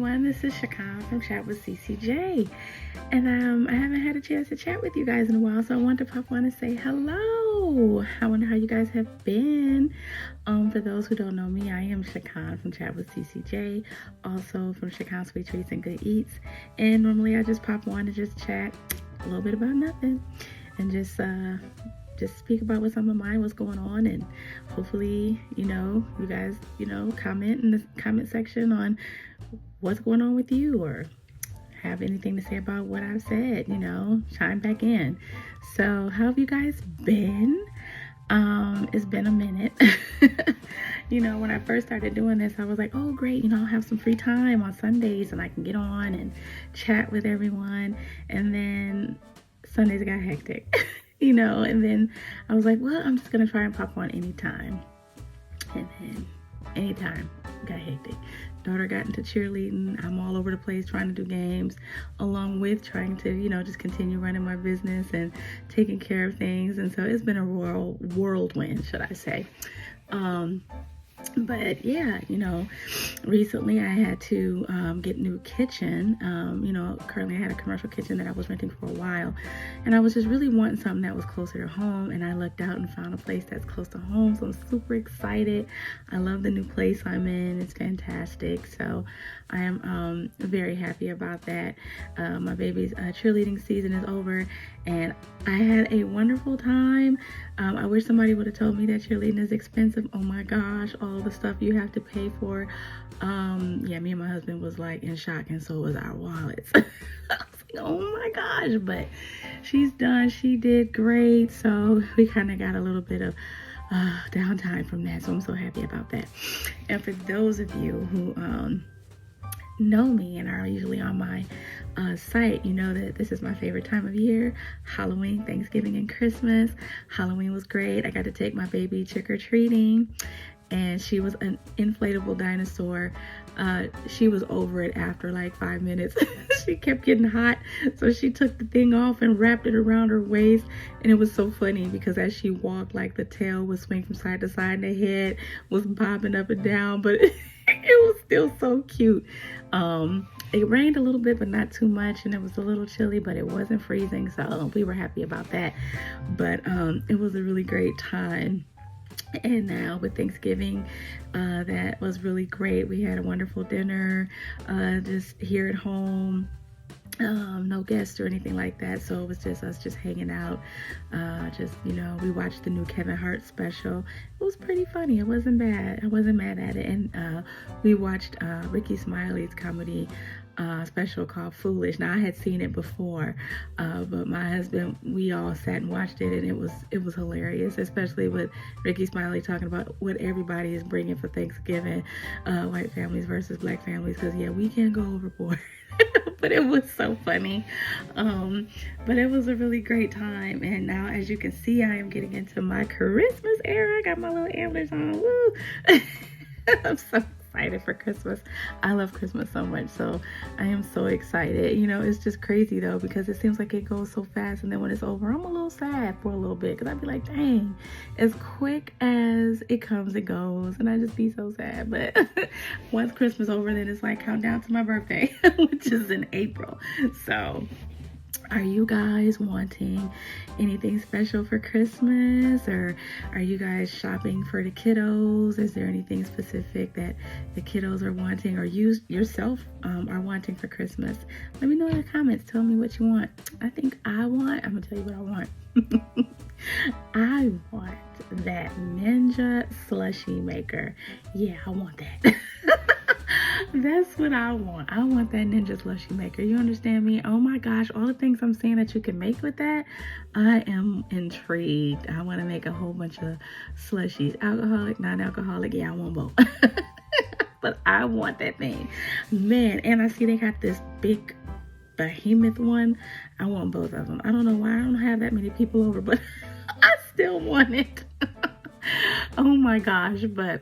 everyone. This is Shakan from Chat with CCJ. And I haven't had a chance to chat with you guys in a while, so I wanted to pop on and say hello. I wonder how you guys have been. For those who don't know me, I am Shakan from Chat with CCJ, also from Shakan Sweet Treats and Good Eats. And normally I just pop on to just chat a little bit about nothing and just speak about what's on my mind, what's going on, and hopefully, you guys, comment in the comment section on what's going on with you, or have anything to say about what I've said, chime back in. So how have you guys been? It's been a minute. When I first started doing this, I was like, oh great, I'll have some free time on Sundays and I can get on and chat with everyone. And then Sundays got hectic. And then I was like, well, I'm just gonna try and pop on anytime. And then anytime got hectic. Daughter got into cheerleading. I'm all over the place trying to do games, along with trying to, just continue running my business and taking care of things. And so it's been a whirlwind, should I say. But yeah, recently I had to get a new kitchen. Currently I had a commercial kitchen that I was renting for a while, and I was just really wanting something that was closer to home, and I looked out and found a place that's close to home, so I'm super excited. I love the new place I'm in. It's fantastic, so I am very happy about that. My baby's cheerleading season is over, and I had a wonderful time. I wish somebody would have told me that cheerleading is expensive. Oh my gosh, all the stuff you have to pay for. Me and my husband was like in shock, and so was our wallets. I was like, oh my gosh, but she's done. She did great. So we kind of got a little bit of downtime from that. So I'm so happy about that. And for those of you who know me and are usually on my site, you know that this is my favorite time of year: Halloween, Thanksgiving, and Christmas. Halloween was great. I got to take my baby trick-or-treating, and she was an inflatable dinosaur. She was over it after like 5 minutes. She kept getting hot, so she took the thing off and wrapped it around her waist. And it was so funny because as she walked, like the tail would swing from side to side and the head was bobbing up and down, but it was still so cute. It rained a little bit, but not too much, and it was a little chilly, but it wasn't freezing, so we were happy about that. But it was a really great time. And now with Thanksgiving, that was really great. We had a wonderful dinner just here at home. No guests or anything like that, so it was just us just hanging out. We watched the new Kevin Hart special. It was pretty funny. It wasn't bad. I wasn't mad at it. And we watched Ricky Smiley's comedy special called Foolish. Now I had seen it before, but my husband, we all sat and watched it, and it was hilarious, especially with Ricky Smiley talking about what everybody is bringing for Thanksgiving, white families versus black families, because we can't go overboard. But it was so funny. But it was a really great time. And now, as you can see, I am getting into my Christmas era. I got my little antlers on. Woo! I'm so excited for Christmas. I love Christmas so much, so I am so excited. It's just crazy though, because it seems like it goes so fast, and then when it's over, I'm a little sad for a little bit, because I'd be like, dang, as quick as it comes, it goes, and I just be so sad. But once Christmas over, then it's like countdown to my birthday, which is in April. So are you guys wanting anything special for Christmas, or are you guys shopping for the kiddos? Is there anything specific that the kiddos are wanting, or you yourself are wanting for Christmas? Let me know in the comments. Tell me what you want. I'm gonna tell you what I want. I want that Ninja slushie maker. Yeah, I want that. That's what I want. I want that Ninja slushie maker. You understand me? Oh my gosh, all the things I'm saying that you can make with that, I am intrigued. I want to make a whole bunch of slushies. Alcoholic, non-alcoholic. Yeah, I want both. But I want that thing. Man, and I see they got this big behemoth one. I want both of them. I don't know why I don't have that many people over, but I still want it. Oh my gosh, but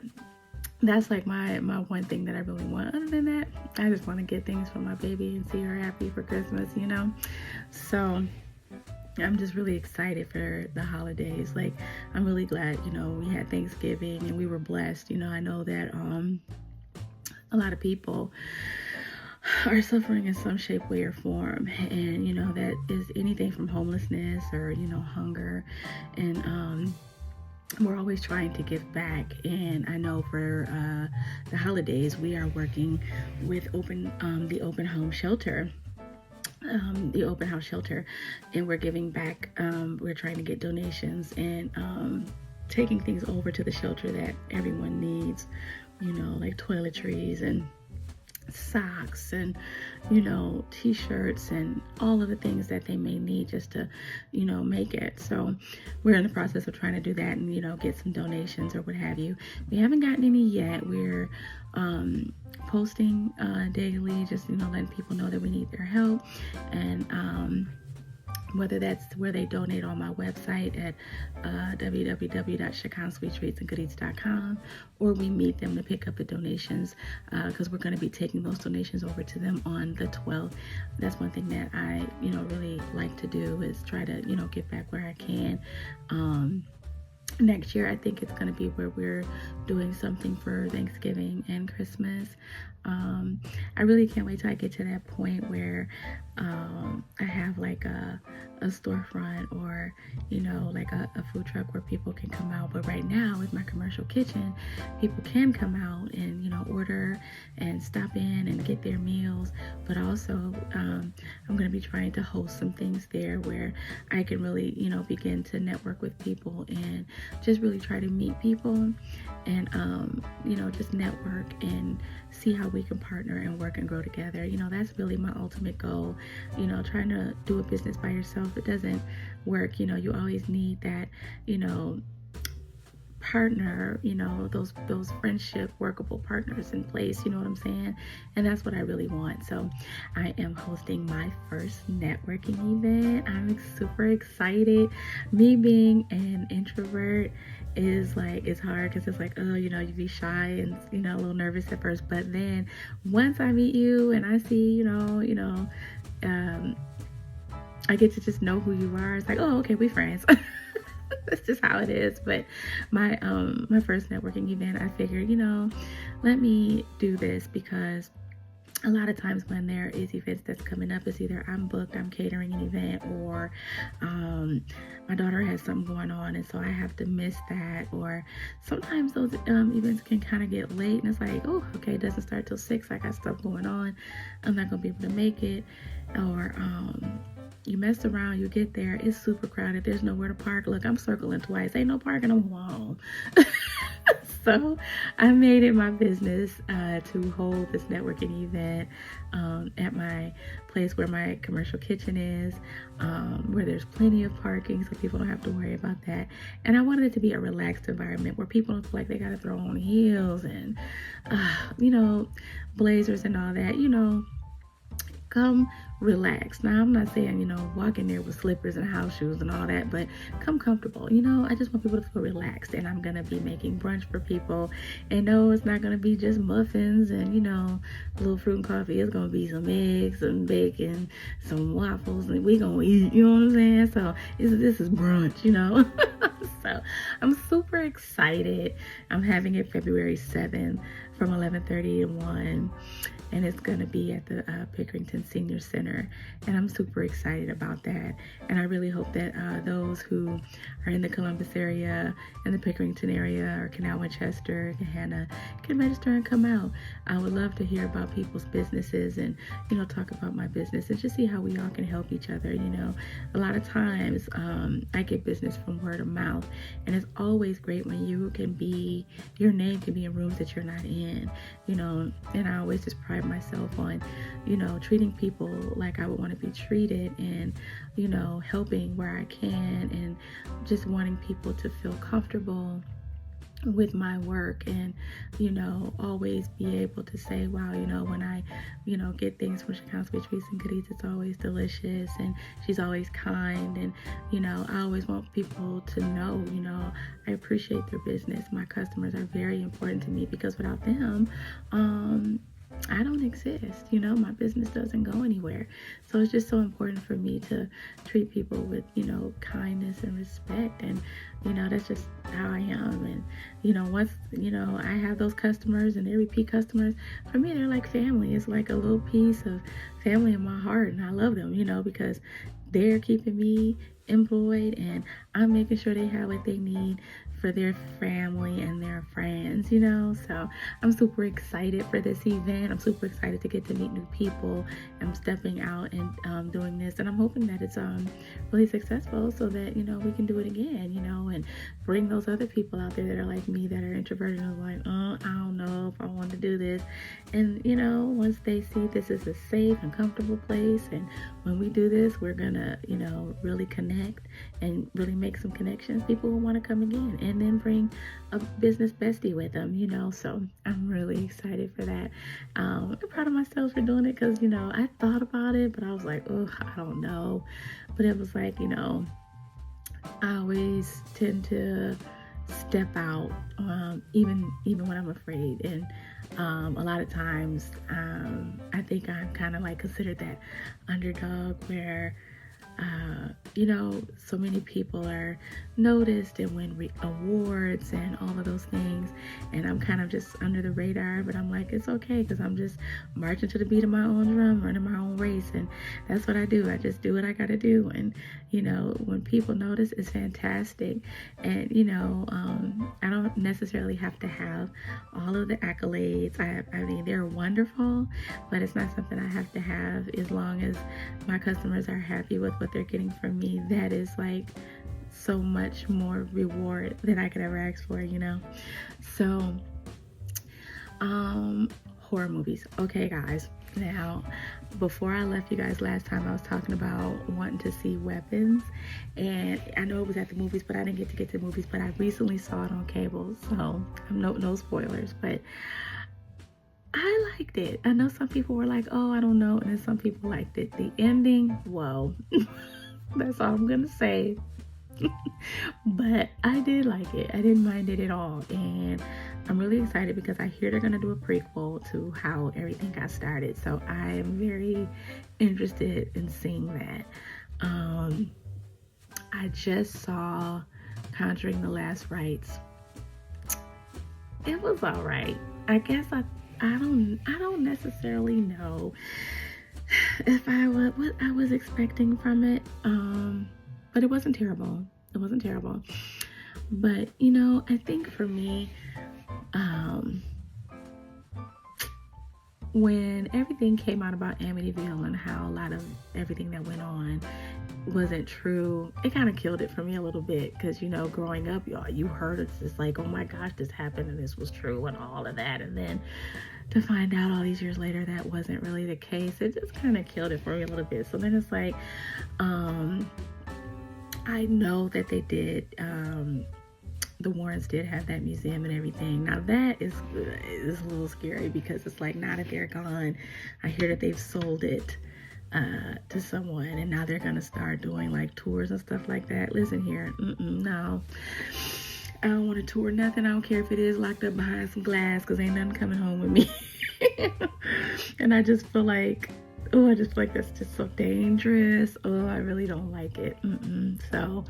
that's like my one thing that I really want. Other than that, I just want to get things for my baby and see her happy for Christmas, So I'm just really excited for the holidays. Like, I'm really glad, we had Thanksgiving and we were blessed. I know that a lot of people are suffering in some shape, way, or form. And, that is anything from homelessness or, hunger. And we're always trying to give back. And I know for the holidays, we are working with the open home shelter. The open house shelter, and we're giving back. We're trying to get donations and taking things over to the shelter that everyone needs, like toiletries and socks and t-shirts and all of the things that they may need just to make it. So we're in the process of trying to do that and get some donations or what have you. We haven't gotten any yet. We're posting daily, just letting people know that we need their help, and whether that's where they donate on my website at www.chiconsweetsandgoodies.com, or we meet them to pick up the donations, because we're going to be taking those donations over to them on the 12th. That's one thing that I really like to do, is try to give back where I can. Next year, I think it's going to be where we're doing something for Thanksgiving and Christmas. I really can't wait till I get to that point where I have like a storefront or like a food truck where people can come out. But right now, with my commercial kitchen, people can come out and order and stop in and get their meals. But also I'm going to be trying to host some things there where I can really begin to network with people and just really try to meet people and just network and see how we can partner and work and grow together. That's really my ultimate goal. Trying to do a business by yourself, it doesn't work. You always need that partner, those friendship workable partners in place, you know what I'm saying? And that's what I really want. So I am hosting my first networking event. I'm super excited. Me being an introvert is like, it's hard because it's like, oh, you be shy and a little nervous at first, but then once I meet you and I see I get to just know who you are, it's like, oh, okay, we friends. That's just how it is. But my first networking event, I figured, let me do this, because a lot of times when there is events that's coming up, it's either I'm booked, I'm catering an event, or my daughter has something going on, and so I have to miss that. Or sometimes those events can kind of get late, and it's like, oh, okay, it doesn't start till 6. I got stuff going on. I'm not going to be able to make it. Or you mess around, you get there, it's super crowded, there's nowhere to park. Look, I'm circling twice, ain't no parking, I'm home. So I made it my business to hold this networking event at my place where my commercial kitchen is, where there's plenty of parking, so people don't have to worry about that. And I wanted it to be a relaxed environment where people don't feel like they got to throw on heels and blazers and all that. Come relax. Now, I'm not saying, walk in there with slippers and house shoes and all that, but come comfortable. I just want people to feel relaxed. And I'm going to be making brunch for people. And no, it's not going to be just muffins and, a little fruit and coffee. It's going to be some eggs, some bacon, some waffles, and we going to eat, you know what I'm saying? So this is brunch, So I'm super excited. I'm having it February 7th from 11:30 to 1. And it's going to be at the Pickerington Senior Center. And I'm super excited about that. And I really hope that those who are in the Columbus area, in the Pickerington area, or Canal Winchester, Gahanna, can register and come out. I would love to hear about people's businesses and, talk about my business and just see how we all can help each other. A lot of times I get business from word of mouth. And it's always great when your name can be in rooms that you're not in, and I always just pride myself on, treating people like I would want to be treated, and, helping where I can, and just wanting people to feel comfortable with my work, and always be able to say, wow, when I get things from Chicago Sweets and Goodies, it's always delicious, and she's always kind, and I always want people to know I appreciate their business. My customers are very important to me, because without them I don't exist. My business doesn't go anywhere. So it's just so important for me to treat people with, kindness and respect. And, that's just how I am. And, once, I have those customers and they repeat customers, for me, they're like family. It's like a little piece of family in my heart. And I love them, because they're keeping me employed and I'm making sure they have what they need for their family and their friends, so I'm super excited for this event. I'm super excited to get to meet new people. I'm stepping out and doing this, and I'm hoping that it's really successful so that we can do it again, and bring those other people out there that are like me, that are introverted and like, I don't know if I want to do this. And once they see this is a safe and comfortable place, and when we do this, we're gonna really connect and really make some connections, people will want to come again and then bring a business bestie with them, so I'm really excited for that. I'm proud of myself for doing it because I thought about it, but I was like, oh, I don't know. But it was like, I always tend to step out, even when I'm afraid. And a lot of times I think I'm kind of like considered that underdog where so many people are noticed and win awards and all of those things, and I'm kind of just under the radar, but I'm like, it's okay because I'm just marching to the beat of my own drum, running my own race, and that's what I do. I just do what I gotta do, and when people notice, it's fantastic. And I don't necessarily have to have all of the accolades. I mean, they're wonderful, but it's not something I have to have. As long as my customers are happy with what they're getting from me, that is like so much more reward than I could ever ask for, So horror movies. Okay, guys, now before I left you guys last time, I was talking about wanting to see Weapons, and I know it was at the movies, but I didn't get to the movies, but I recently saw it on cable, so no spoilers, but I liked it. I know some people were like, oh, I don't know, and then some people liked it. The ending, whoa. That's all I'm gonna say. But I did like it. I didn't mind it at all. And I'm really excited because I hear they're gonna do a prequel to how everything got started. So I am very interested in seeing that. I just saw Conjuring the Last Rites. It was all right. I guess I don't necessarily know if what I was expecting from it. But it wasn't terrible. But I think for me, when everything came out about Amityville and how a lot of everything that went on wasn't true, it kind of killed it for me a little bit, because growing up, y'all, you heard it's just like, oh my gosh, this happened and this was true and all of that, and then to find out all these years later that wasn't really the case, it just kind of killed it for me a little bit. So then it's like, I know that they did, the Warrens did have that museum and everything. Now that is a little scary, because it's like, now that they're gone, I hear that they've sold it to someone, and now they're gonna start doing like tours and stuff like that. Listen here, no, I don't want to tour nothing. I don't care if it is locked up behind some glass, because ain't nothing coming home with me. And I just feel like, that's just so dangerous. I really don't like it. So,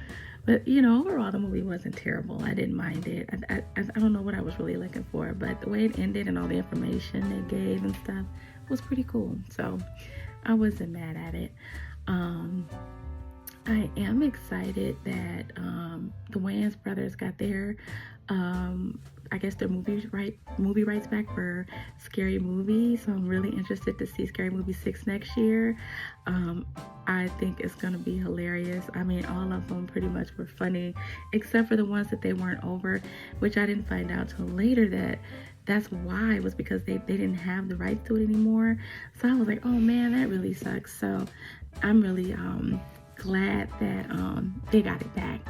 but overall the movie wasn't terrible. I didn't mind it. I don't know what I was really looking for, but the way it ended and all the information it gave and stuff was pretty cool. So I wasn't mad at it. I am excited that the Wayans brothers got their I guess their movie rights back for Scary Movie. So I'm really interested to see Scary Movie 6 next year. I think it's gonna be hilarious. I mean, all of them pretty much were funny, except for the ones that they weren't over, which I didn't find out till later that's why. It was because they didn't have the rights to it anymore. So I was like, oh man, that really sucks. So I'm really glad that they got it back.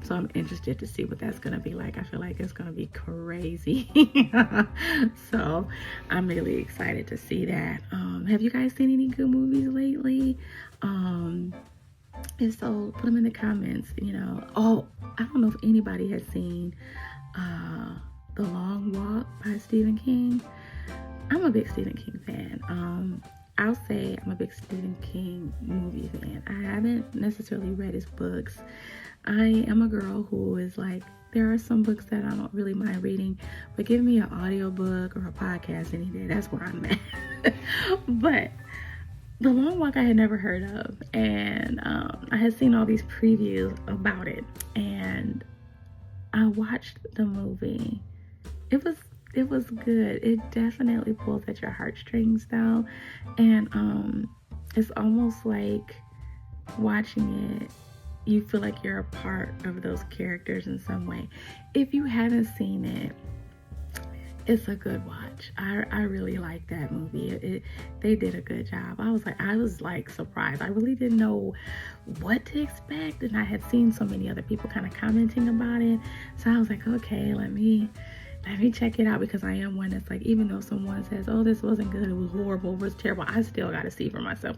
So I'm interested to see what that's gonna be like. I feel like it's gonna be crazy. So I'm really excited to see that. Have you guys seen any good movies lately? And so put them in the comments. Oh, I don't know if anybody has seen The Long Walk by Stephen King. I'm a big Stephen King fan. I'll say I'm a big Stephen King movie fan. I haven't necessarily read his books. I am a girl who is like, there are some books that I don't really mind reading, but give me an audiobook or a podcast any day. That's where I'm at. But The Long Walk I had never heard of, and I had seen all these previews about it, and I watched the movie. It was good. It definitely pulls at your heartstrings though, and it's almost like watching it, you feel like you're a part of those characters in some way. If you haven't seen it, it's a good watch. I really like that movie. They did a good job. I was like surprised. I really didn't know what to expect, and I had seen so many other people kind of commenting about it. So I was like, okay, let me check it out, because I am one that's like, even though someone says, oh, this wasn't good, it was horrible, it was terrible, I still got to see for myself.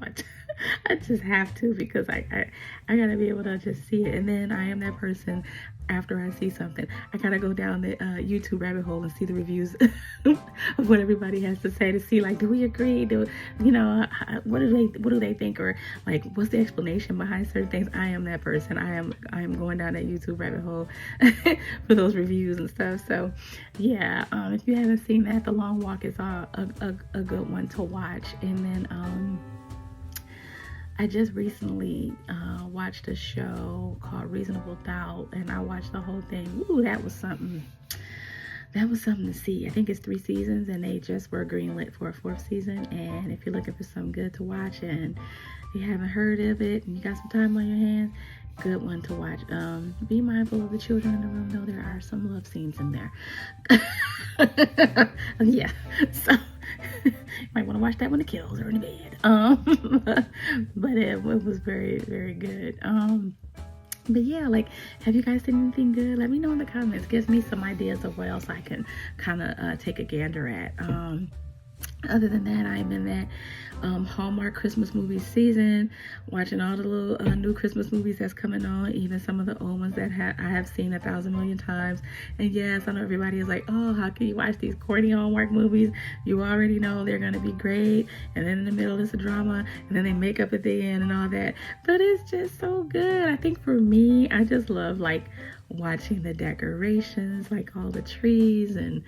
I just have to, because I got to be able to just see it. And then I am that person, after I see something, I got to go down the YouTube rabbit hole and see the reviews of what everybody has to say, to see, like, do we agree? What do they think? Or like, what's the explanation behind certain things? I am that person. I am going down that YouTube rabbit hole for those reviews and stuff. So yeah, if you haven't seen that, The Long Walk is a good one to watch. And then I just recently watched a show called Reasonable Doubt, and I watched the whole thing. Ooh, that was something. That was something to see. I think it's 3 seasons, and they just were greenlit for a 4th season. And if you're looking for something good to watch and you haven't heard of it and you got some time on your hands, good one to watch. Be mindful of the children in the room, though. There are some love scenes in there. Yeah, so you might want to watch that when the kiddos are in bed. But it was very, very good. But yeah, like, have you guys seen anything good? Let me know in the comments. Gives me some ideas of what else I can kind of take a gander at. Other than that, I'm in that Hallmark Christmas movie season, watching all the little new Christmas movies that's coming on, even some of the old ones that I have seen 1,000 million times. And yes, I know everybody is like, oh, how can you watch these corny Hallmark movies? You already know they're going to be great, and then in the middle is a drama, and then they make up at the end and all that. But it's just so good. I think for me, I just love, like, watching the decorations, like all the trees and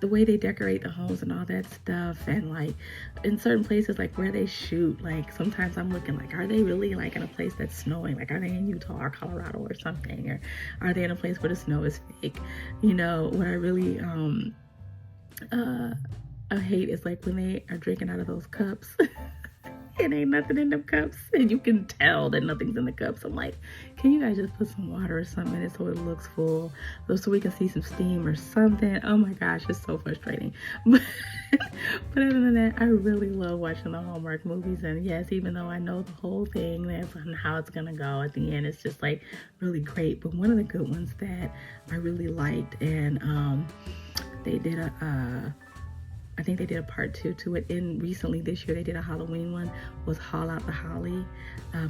the way they decorate the homes and all that stuff. And like in certain places, like where they shoot, like sometimes I'm looking like, are they really like in a place that's snowing? Like, are they in Utah or Colorado or something? Or are they in a place where the snow is fake? You know, what I really I hate is like when they are drinking out of those cups. It ain't nothing in them cups, and you can tell that nothing's in the cups. I'm like, can you guys just put some water or something in it so it looks full, so we can see some steam or something? Oh my gosh, it's so frustrating. But other than that, I really love watching the Hallmark movies. And yes, even though I know the whole thing, that's on how it's gonna go at the end, it's just like really great. But one of the good ones that I really liked, and they did I think they did a part 2 to it. And recently this year they did a Halloween one, was Haul Out the Holly.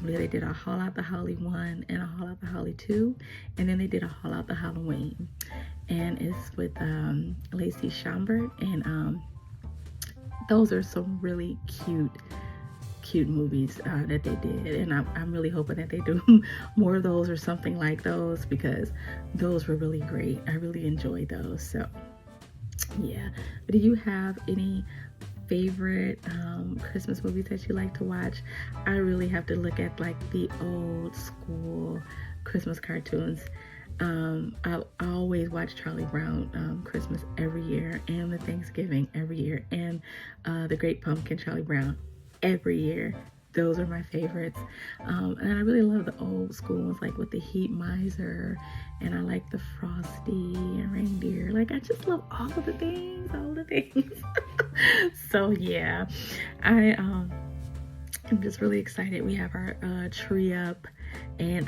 They did a Haul Out the Holly 1 and a Haul Out the Holly 2. And then they did a Haul Out the Halloween. And it's with Lacey Chabert. And those are some really cute movies that they did. And I'm really hoping that they do more of those or something like those, because those were really great. I really enjoyed those. So yeah. But do you have any favorite Christmas movies that you like to watch? I really have to look at like the old school Christmas cartoons. I always watch Charlie Brown Christmas every year, and the Thanksgiving every year, and the Great Pumpkin, Charlie Brown, every year. Those are my favorites. And I really love the old school ones, like with the Heat Miser, and I like the Frosty and Reindeer. Like, I just love all the things. So yeah, I'm just really excited. We have our tree up, and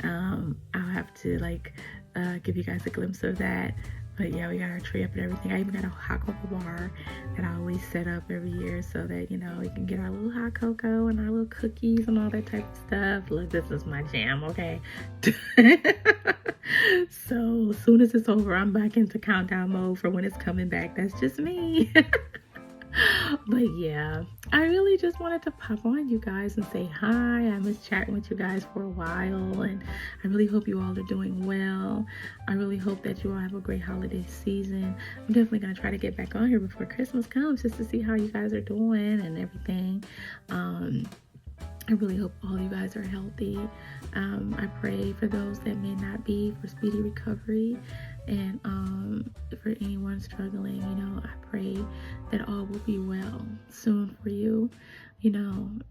I'll have to like give you guys a glimpse of that. But yeah, we got our tree up and everything. I even got a hot cocoa bar that I always set up every year so that, you know, we can get our little hot cocoa and our little cookies and all that type of stuff. Look, this is my jam, okay? So as soon as it's over, I'm back into countdown mode for when it's coming back. That's just me. But yeah, I really just wanted to pop on you guys and say hi. I missed chatting with you guys for a while, and I really hope you all are doing well. I really hope that you all have a great holiday season. I'm definitely going to try to get back on here before Christmas comes just to see how you guys are doing and everything. I really hope all you guys are healthy. I pray for those that may not be, for speedy recovery. And for anyone struggling, I pray that all will be well soon for you.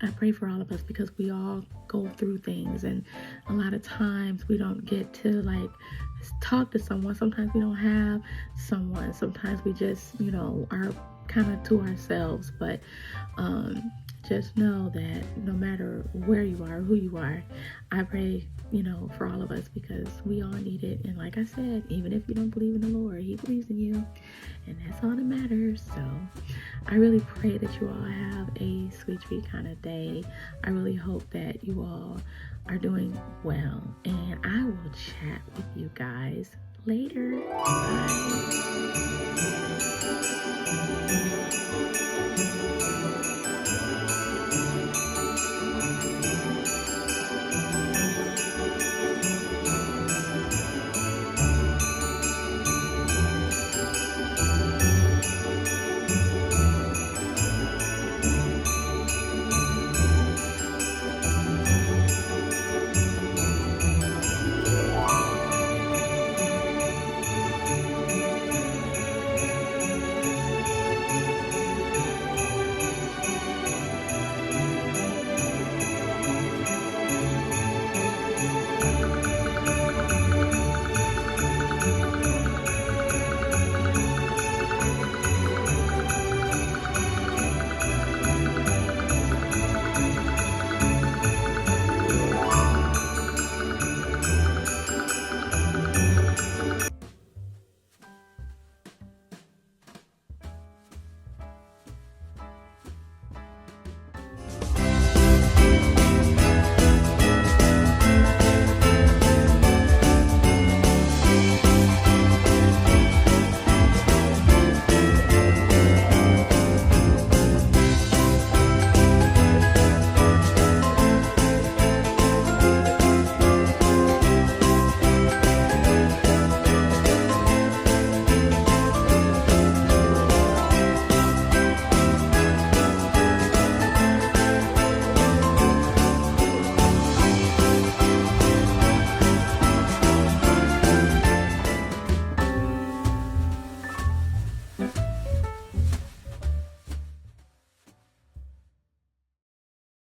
I pray for all of us because we all go through things, and a lot of times we don't get to talk to someone. Sometimes we don't have someone. Sometimes we just, are kind of to ourselves. But just know that no matter where you are, who you are, I pray, for all of us, because we all need it. And like I said, even if you don't believe in the Lord, He believes in you, and that's all that matters. So I really pray that you all have a sweet kind of day. I really hope that you all are doing well, and I will chat with you guys later. Bye.